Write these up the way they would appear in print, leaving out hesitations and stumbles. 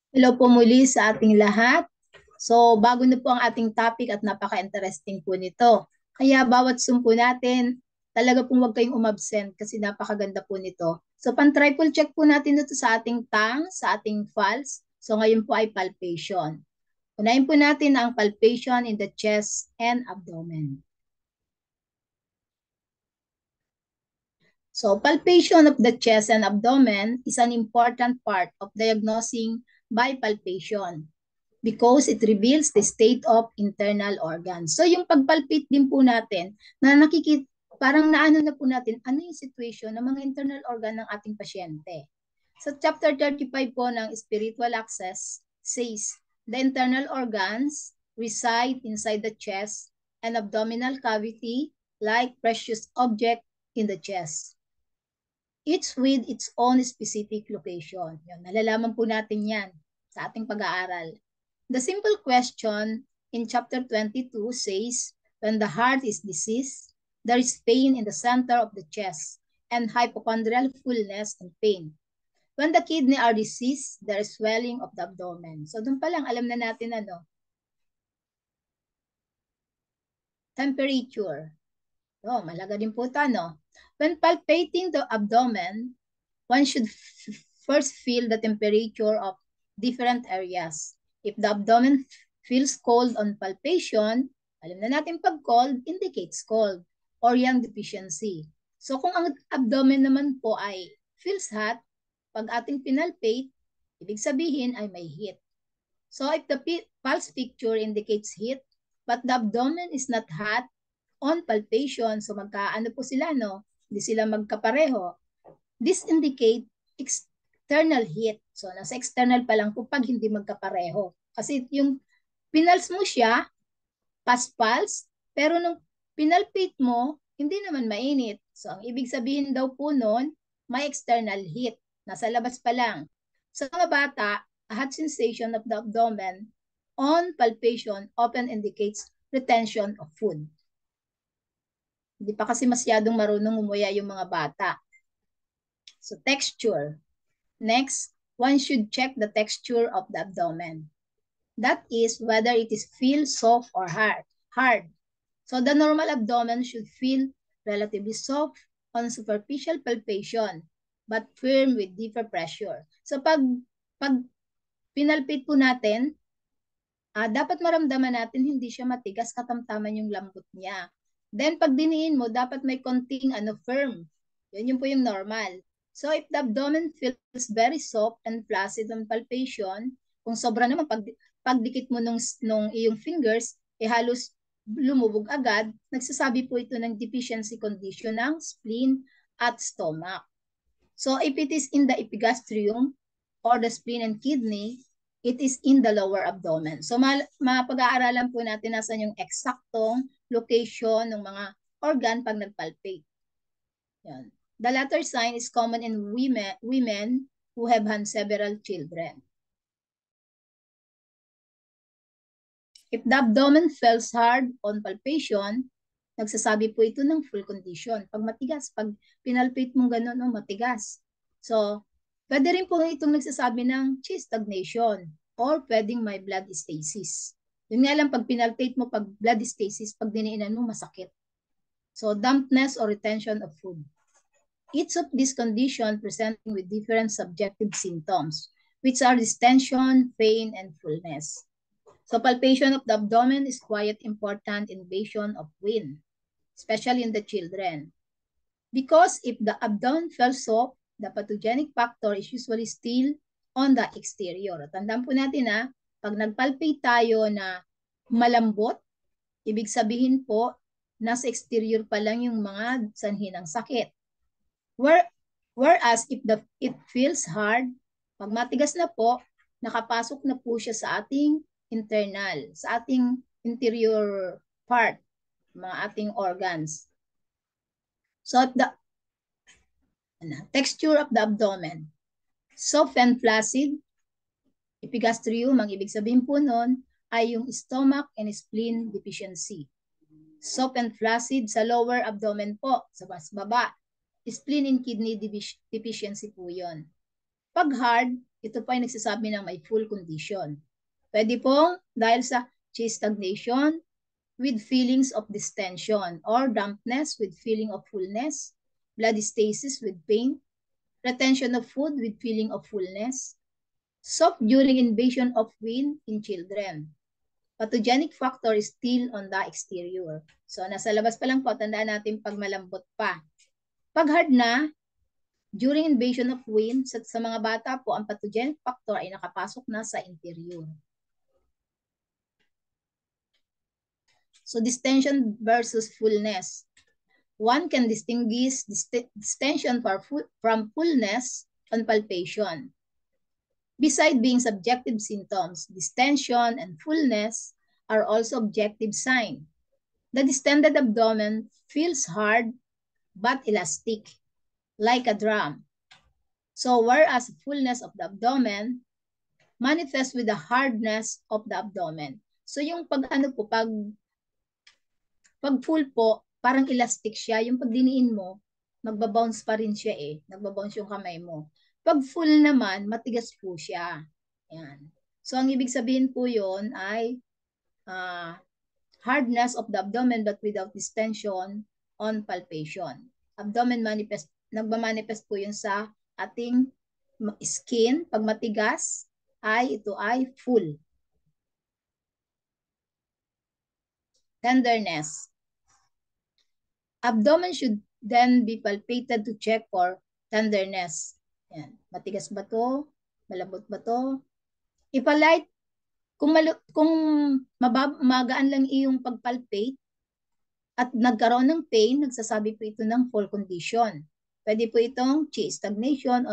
Hello po muli sa ating lahat. So, bago na po ang ating topic at napaka-interesting po nito. Kaya bawat sumpo natin, talaga pong huwag kayong umabsent kasi napakaganda po nito. So, pan-triple check po natin ito sa ating tongue, sa ating pulse. So, ngayon po ay palpation. Unahin po natin ang palpation in the chest and abdomen. So, palpation of the chest and abdomen is an important part of diagnosing by palpation, because it reveals the state of internal organs. So yung pagpalpate din po natin, na nakikita, parang naano na po natin, ano yung situation ng mga internal organ ng ating pasyente. So chapter 35 po ng Spiritual Access says, the internal organs reside inside the chest and abdominal cavity like precious object in the chest, each with its own specific location. Yun, nalalaman po natin yan sa ating pag-aaral. The simple question in chapter 22 says, when the heart is diseased, there is pain in the center of the chest and hypochondrial fullness and pain. When the kidney are diseased, there is swelling of the abdomen. So dun pa lang alam na natin temperature. Oh, malaga din po ito, no? When palpating the abdomen, one should first feel the temperature of different areas. If the abdomen feels cold on palpation, alam na natin pag cold indicates cold or yang deficiency. So kung ang abdomen naman po ay feels hot, pag ating pinalpate, ibig sabihin ay may heat. So if the pulse picture indicates heat, but the abdomen is not hot on palpation, so magkaano po sila, no? Hindi sila magkapareho. This indicate external heat. So, nasa external pa lang po pag hindi magkapareho. Kasi yung pinals mo siya, pulse, pero nung pinalpate mo, hindi naman mainit. So, ang ibig sabihin daw po nun, may external heat. Nasa labas pa lang. Sa mga bata, a hot sensation of the abdomen on palpation often indicates retention of food. Hindi pa kasi masyadong marunong umuya yung mga bata. So, texture. Next, one should check the texture of the abdomen. That is whether it is feel soft or hard. So the normal abdomen should feel relatively soft on superficial palpation, but firm with deeper pressure. So pag pinalpit po natin, dapat maramdaman natin hindi siya matigas, katamtaman yung lambot niya. Then pag diniin mo, dapat may konting firm. Yun po yung normal. So if the abdomen feels very soft and flaccid on palpation, kung sobra naman, pagdikit mo nung iyong fingers, halos lumubog agad, nagsasabi po ito ng deficiency condition ng spleen at stomach. So if it is in the epigastrium or the spleen and kidney, it is in the lower abdomen. So mapag-aaralan po natin nasan yung eksaktong location ng mga organ pag nagpalpate. Yan. The latter sign is common in women who have had several children. If the abdomen feels hard on palpation, nagsasabi po ito ng full condition. Pag matigas, pag pinalpate mong gano'n, matigas. So, pwede rin po itong nagsasabi ng chest stagnation or pwedeng may blood stasis. Yun nga lang, pag pinalpate mo, pag blood stasis, pag diniinan mo, masakit. So, dampness or retention of food. Each of these conditions presenting with different subjective symptoms, which are distension, pain, and fullness. So palpation of the abdomen is quite important in invasion of wind, especially in the children. Because if the abdomen feels soft, the pathogenic factor is usually still on the exterior. Tandaan po natin pag nagpalpate tayo na malambot, ibig sabihin po, nasa exterior pa lang yung mga sanhi ng sakit. Whereas if it feels hard, pag matigas na po, nakapasok na po siya sa ating internal, sa ating interior part, mga ating organs. So the texture of the abdomen, soft and flaccid, epigastrium, ang ibig sabihin po nun ay yung stomach and spleen deficiency. Soft and flaccid sa lower abdomen po, sa mas baba. Spleen and kidney deficiency po yun. Pag hard, ito po ay nagsasabi ng may full condition. Pwede pong dahil sa chi stagnation with feelings of distension or dampness with feeling of fullness, blood stasis with pain, retention of food with feeling of fullness, soft during invasion of wind in children. Pathogenic factor is still on the exterior. So, nasa labas pa lang po, tandaan natin pag malambot pa. Pag hard na, during invasion of wind, sa mga bata po, ang pathogenic factor ay nakapasok na sa interior. So, distension versus fullness. One can distinguish distension from fullness on palpation. Beside being subjective symptoms, distension and fullness are also objective signs. The distended abdomen feels hard but elastic, like a drum. So whereas fullness of the abdomen manifests with the hardness of the abdomen. So yung pag full po, parang elastic siya. Yung pag diniin mo, magbabounce pa rin siya eh. Nagbabounce yung kamay mo. Pag full naman, matigas po siya. Yan. So, ang ibig sabihin po yun ay hardness of the abdomen but without distension on palpation. Abdomen manifest, nagmamanifest po yun sa ating skin. Pag matigas, ito ay full. Tenderness. Abdomen should then be palpated to check for tenderness. Yan. Matigas ba to? Malambot ba to? If a light, kung magaan lang iyong pagpalpate at nagkaroon ng pain, nagsasabi po ito ng full condition. Pwede po itong chi stagnation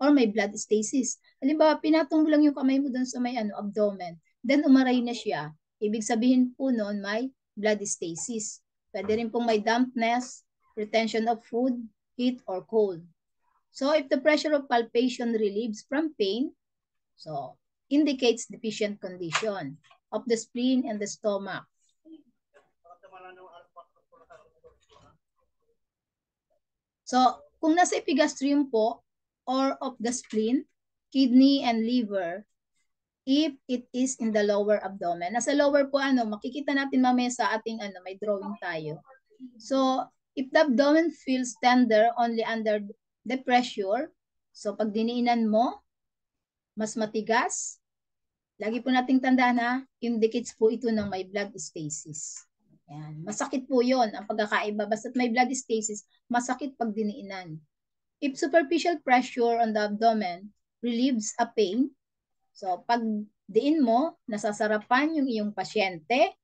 or may blood stasis. Halimbawa, pinatong mo lang yung kamay mo doon sa may abdomen. Then umaray na siya. Ibig sabihin po noon may blood stasis. Pwede rin pong may dampness, retention of food, heat, or cold. So, if the pressure of palpation relieves from pain, so, indicates deficient condition of the spleen and the stomach. So, kung nasa epigastrium po, or of the spleen, kidney, and liver, if it is in the lower abdomen. Nasa lower po, makikita natin mamaya sa ating, may drawing tayo. So, if the abdomen feels tender only under the pressure, so pag diniinan mo, mas matigas, lagi po nating tandaan na indicates po ito ng may blood stasis. Yan. Masakit po yon ang pagkakaiba. Basta't may blood stasis, masakit pag diniinan. If superficial pressure on the abdomen relieves a pain, so pag diin mo, nasasarapan yung iyong pasyente,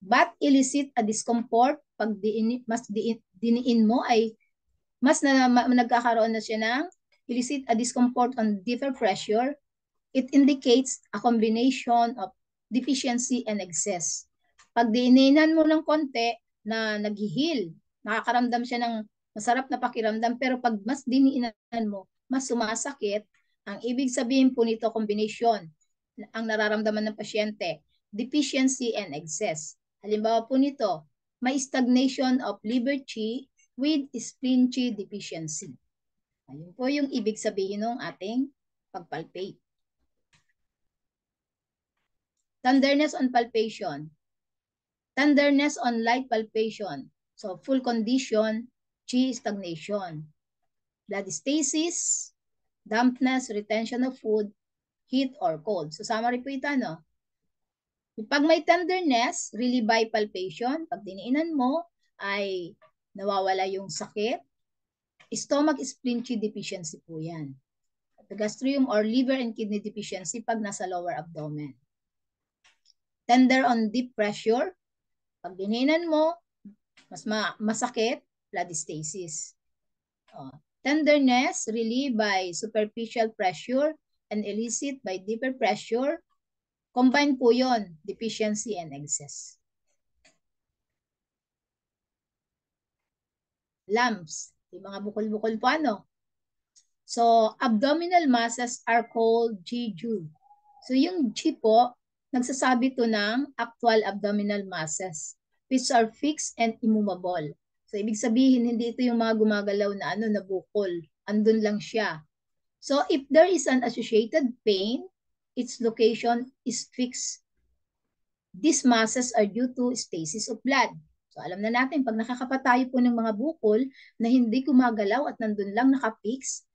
but elicit a discomfort, pag diniin mo ay mas nagkakaroon na siya ng elicit a discomfort on deeper pressure, it indicates a combination of deficiency and excess. Pag diininan mo ng konti na naghihil, nakakaramdam siya ng masarap na pakiramdam, pero pag mas diniinan mo, mas sumasakit, ang ibig sabihin po nito, combination, ang nararamdaman ng pasyente, deficiency and excess. Halimbawa po nito, may stagnation of liver chi with spleen chi deficiency. Ayun po yung ibig sabihin ng ating pagpalpate. Tenderness on palpation. Tenderness on light palpation. So, full condition, chi stagnation. Blood stasis, dampness, retention of food, heat, or cold. So, summary po ito, Pag may tenderness, relieve by palpation. Pag diniinan mo, ay nawawala yung sakit. Stomach spleen chi deficiency po yan. Gastrium or liver and kidney deficiency pag nasa lower abdomen. Tender on deep pressure. Pag diniinan mo, mas masakit, blood stasis. Tenderness relieved by superficial pressure and elicit by deeper pressure. Combine po yun, deficiency and excess. Lumps, yung mga bukol-bukol po So, abdominal masses are called G-Ju. So, yung G po, nagsasabi to ng actual abdominal masses, which are fixed and immovable. So, ibig sabihin, hindi ito yung mga gumagalaw na na bukol. Andun lang siya. So if there is an associated pain, its location is fixed. These masses are due to stasis of blood. So alam na natin, pag nakakapatayo po ng mga bukol na hindi gumagalaw at nandun lang nakapix,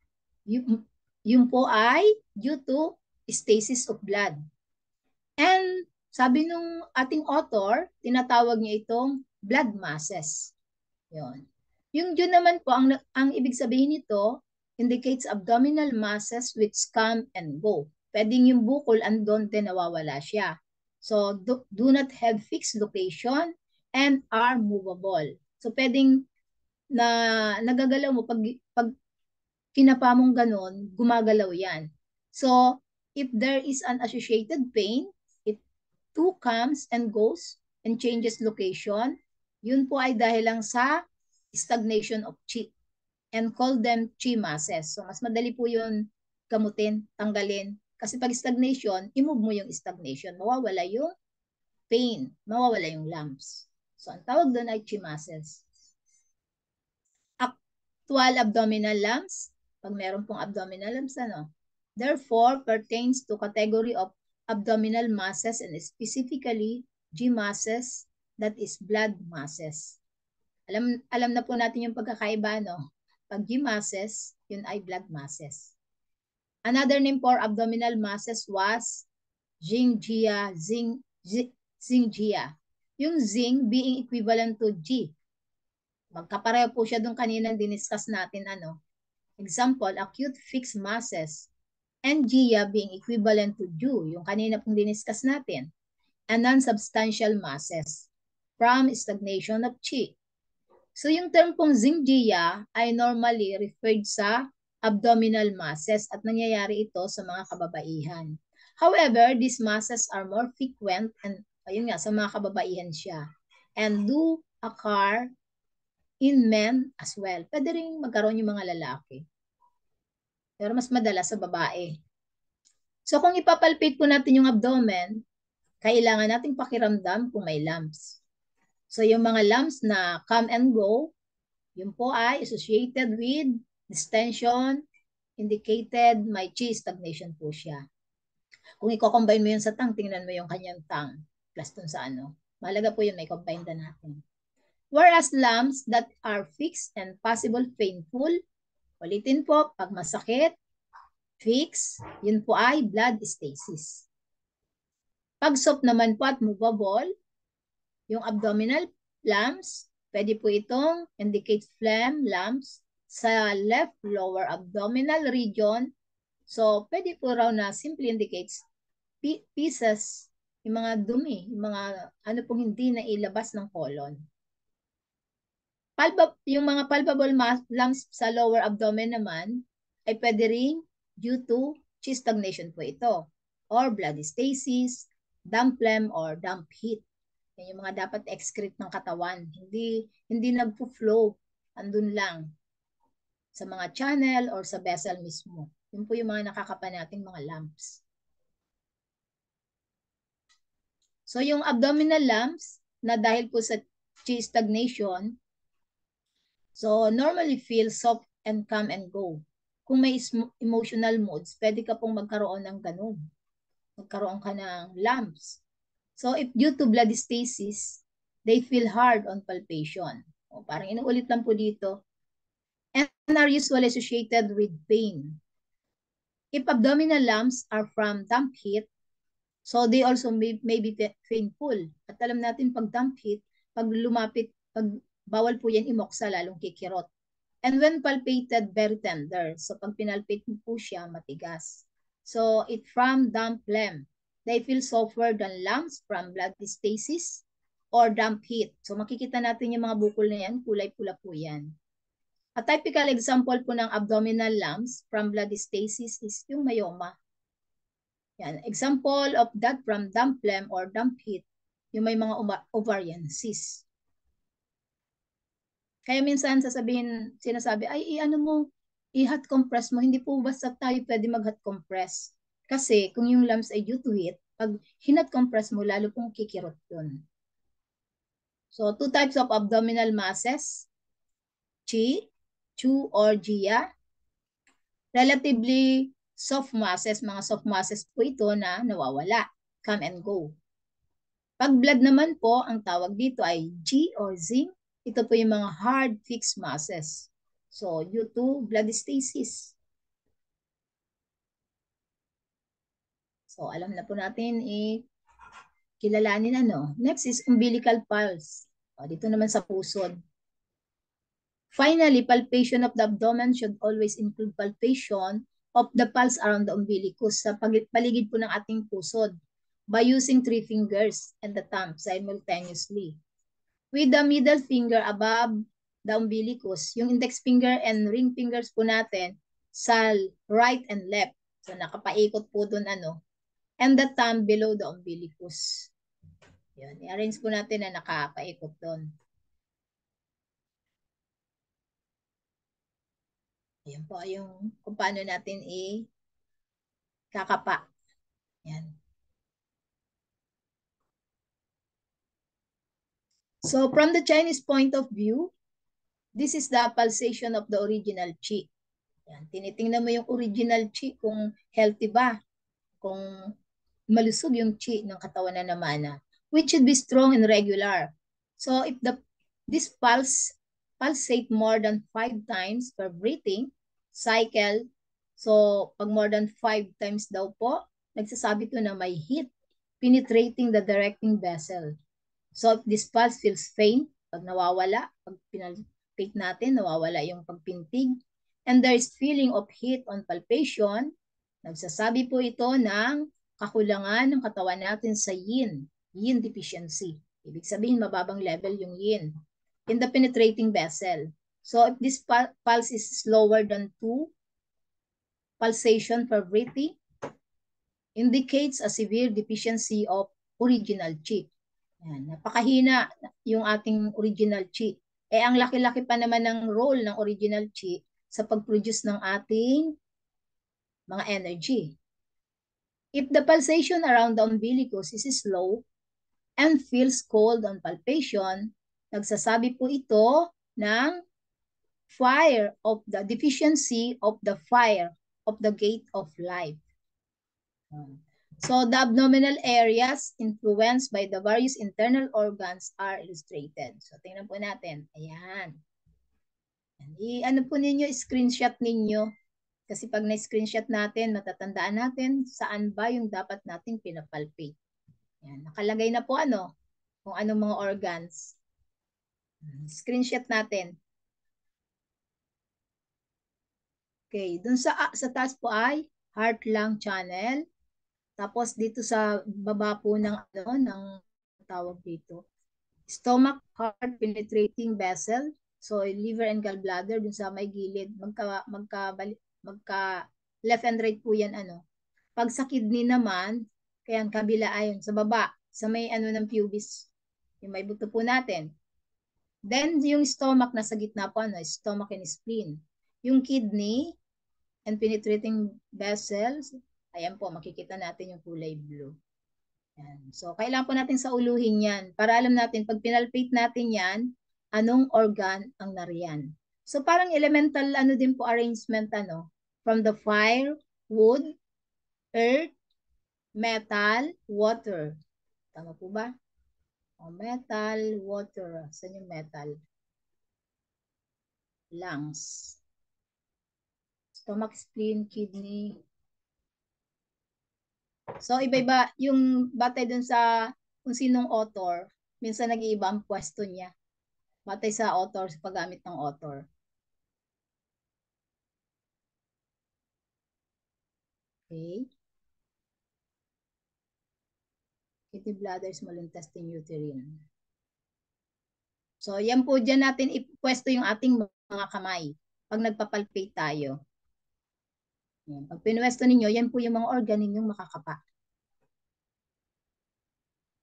yun po ay due to stasis of blood. And sabi nung ating author, tinatawag niya itong blood masses. Yun. Yung due naman po, ang ibig sabihin nito, indicates abdominal masses which come and go. Pwedeng yung bukol andon din nawawala siya. So, do not have fixed location and are movable. So, pwedeng na nagagalaw mo pag kinapa mong ganun, gumagalaw yan. So, if there is an associated pain, it too comes and goes and changes location, yun po ay dahil lang sa stagnation of chi and call them chi masses. So, mas madali po yun gamutin, tanggalin. Kasi pag stagnation, imove mo yung stagnation. Mawawala yung pain, mawawala yung lumps. So, ang tawag doon ay chi masses. Actual abdominal lumps, pag meron pong abdominal lumps, therefore pertains to category of abdominal masses and specifically G masses, that is blood masses. Alam na po natin yung pagkakaiba, no? Pag G masses, yun ay blood masses. Another name for abdominal masses was Xingjia, Xingjia. Yung Xing being equivalent to G. Magkapareho po siya doon kanina diniscuss natin, Example, acute fixed masses. And Gia being equivalent to Ju, yung kanina pong diniscuss natin. And non-substantial masses from stagnation of Qi. So yung term pong Xingjia ay normally referred sa abdominal masses at nangyayari ito sa mga kababaihan. However, these masses are more frequent and ayun nga, sa mga kababaihan siya. And do occur in men as well. Pwede rin magkaroon yung mga lalaki. Pero mas madalas sa babae. So kung ipapalpate po natin yung abdomen, kailangan nating pakiramdam kung may lumps. So yung mga lumps na come and go, yun po ay associated with distension, indicated may chi stagnation po siya. Kung i-combine mo yun sa tongue, tingnan mo yung kanyang tongue plus dun sa Mahalaga po yun, may combine na natin. Whereas lumps that are fixed and possible painful, ulitin po, pag masakit, fix, yun po ay blood stasis. Pag soft naman po at movable, yung abdominal lumps, pwede po itong indicate phlegm lumps sa left lower abdominal region. So, pwede po raw na simply indicates pieces, yung mga dumi, yung mga pong hindi na ilabas ng colon. Yung mga palpable lumps sa lower abdomen naman ay pwede rin due to chi stagnation po ito or blood stasis, damp phlegm or damp heat. Yan yung mga dapat excrete ng katawan. Hindi nagpo-flow, andun lang sa mga channel or sa vessel mismo. Yun po yung mga nakakapa nating mga lumps. So yung abdominal lumps na dahil po sa chi stagnation, so, normally feel soft and come and go. Kung may emotional moods, pwede ka pong magkaroon ng ganun. Magkaroon ka ng lumps. So, if due to blood stasis, they feel hard on palpation. O, parang inuulit lang po dito. And are usually associated with pain. If abdominal lumps are from damp heat, so they also may be painful. At alam natin pag damp heat, pag lumapit, pag bawal po yan imoksa, lalong kikirot. And when palpated, very tender. So pag pinalpate mo po siya, matigas. So it from damp phlegm. They feel softer than lumps from blood stasis or damp heat. So makikita natin yung mga bukol na yan, kulay pula po yan. A typical example po ng abdominal lumps from blood stasis is yung myoma. Yan. Example of that from damp phlegm or damp heat, yung may mga ovarian cysts. Kaya minsan sinasabi, ay i-hot compress mo. Hindi po basta tayo pwede mag-hot compress. Kasi kung yung lumps ay due to heat, pag hinot compress mo, lalo pong kikirot yun. So, two types of abdominal masses, Qi, Chu or Jia. Relatively soft masses, mga soft masses po ito na nawawala, come and go. Pag blood naman po, ang tawag dito ay G or zinc. Ito po yung mga hard fixed masses. So, due to blood stasis. So, alam na po natin kilalanin ano. Next is umbilical pulse. O, dito naman sa pusod. Finally, palpation of the abdomen should always include palpation of the pulse around the umbilicus sa paligid po ng ating pusod by using 3 fingers and the thumb simultaneously. With the middle finger above the umbilicus, yung index finger and ring fingers po natin sa right and left. So nakapaikot po dun ano. And the thumb below the umbilicus. Yun, i-arrange po natin na nakapaikot dun. Ayan po yung kung paano natin kakapa. Yan. So from the Chinese point of view, this is the pulsation of the original qi. Yan. Tinitingnan mo yung original qi kung healthy ba, kung malusog yung qi ng katawan na namana, which should be strong and regular. So if this pulsate more than 5 times per breathing cycle, so pag more than 5 times daw po, nagsasabi to na may heat penetrating the directing vessel. So if this pulse feels faint, pag nawawala, pag pinalpate natin, nawawala yung pagpintig, and there is feeling of heat on palpation, nagsasabi po ito ng kakulangan ng katawan natin sa yin deficiency. Ibig sabihin, mababang level yung yin in the penetrating vessel. So if this pulse is slower than 2 pulsation per breathing, indicates a severe deficiency of original qi. Yan, napakahina yung ating original qi. Ang laki-laki pa naman ng role ng original qi sa pag-produce ng ating mga energy. If the pulsation around the umbilicus is slow and feels cold on palpation, nagsasabi po ito ng fire of the deficiency of the fire of the gate of life. So the abdominal areas influenced by the various internal organs are illustrated. So tingnan po natin. Ayan. I-ano po ninyo, screenshot ninyo. Kasi pag na-screenshot natin, matatandaan natin saan ba yung dapat nating pinapalpate. Ayan. Nakalagay na po ano, kung anong mga organs. Screenshot natin. Okay, dun sa taas po ay heart-lung channel. Tapos dito sa baba po ng ano ng tawag dito, stomach heart penetrating vessel. So liver and gallbladder dun sa may gilid, magka left and right po yan ano. Pag sa kidney naman, kaya ang kabila ayon sa baba, sa may ano ng pubis, yung may buto po natin. Then yung stomach nasa gitna po ano, stomach and spleen. Yung kidney and penetrating vessels, ayan po, makikita natin yung kulay blue. Yan. So, kailangan po natin sauluhin yan para alam natin, pag pinalpate natin yan, anong organ ang nariyan. So, parang elemental ano din po arrangement, ano, from the fire, wood, earth, metal, water. Tama po ba? O, metal, water. Saan yung metal? Lungs. Stomach, spleen, kidney. So, iba-iba yung batay dun sa kung sinong author. Minsan nag-iiba ang pwesto niya. Batay sa author, sa paggamit ng author. Okay. Kidney, bladder, small intestine, uterine. So, yan po dyan natin ipwesto yung ating mga kamay pag nagpapalpate tayo. Yan. Pag pinwesto ninyo, yan po yung mga organ ninyong makakapa.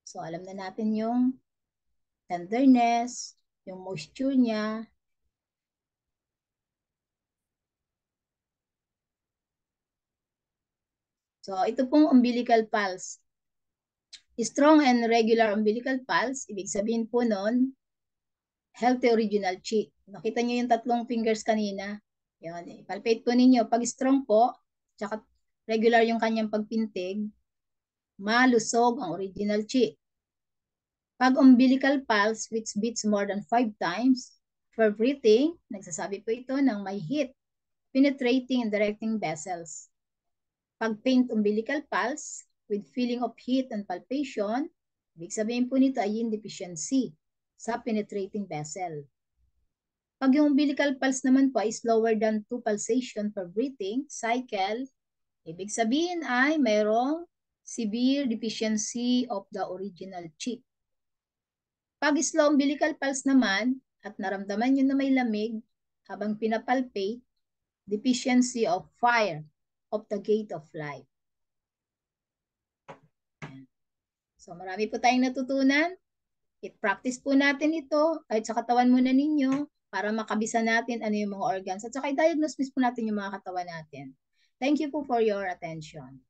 So, alam na natin yung tenderness, yung moisture niya. So, ito pong umbilical pulse. Strong and regular umbilical pulse, ibig sabihin po nun, healthy original qi. Nakita niyo yung tatlong fingers kanina. Yun, ipalpate po ninyo. Pag strong po, tsaka regular yung kanyang pagpintig, malusog ang original chi. Pag umbilical pulse which beats more than 5 times for breathing, nagsasabi po ito ng may heat, penetrating and directing vessels. Pag faint umbilical pulse with feeling of heat and palpation, ibig sabihin po nito ay yin deficiency sa penetrating vessel. Pag yung umbilical pulse naman po ay slower than 2 pulsation per breathing cycle, ibig sabihin ay mayroong severe deficiency of the original chi. Pag slow umbilical pulse naman at naramdaman nyo na may lamig habang pinapalpate, deficiency of fire of the gate of life. So marami po tayong natutunan. I-practice po natin ito kahit sa katawan muna ninyo para makabisa natin ano yung mga organs at saka i-diagnose po natin yung mga katawan natin. Thank you po for your attention.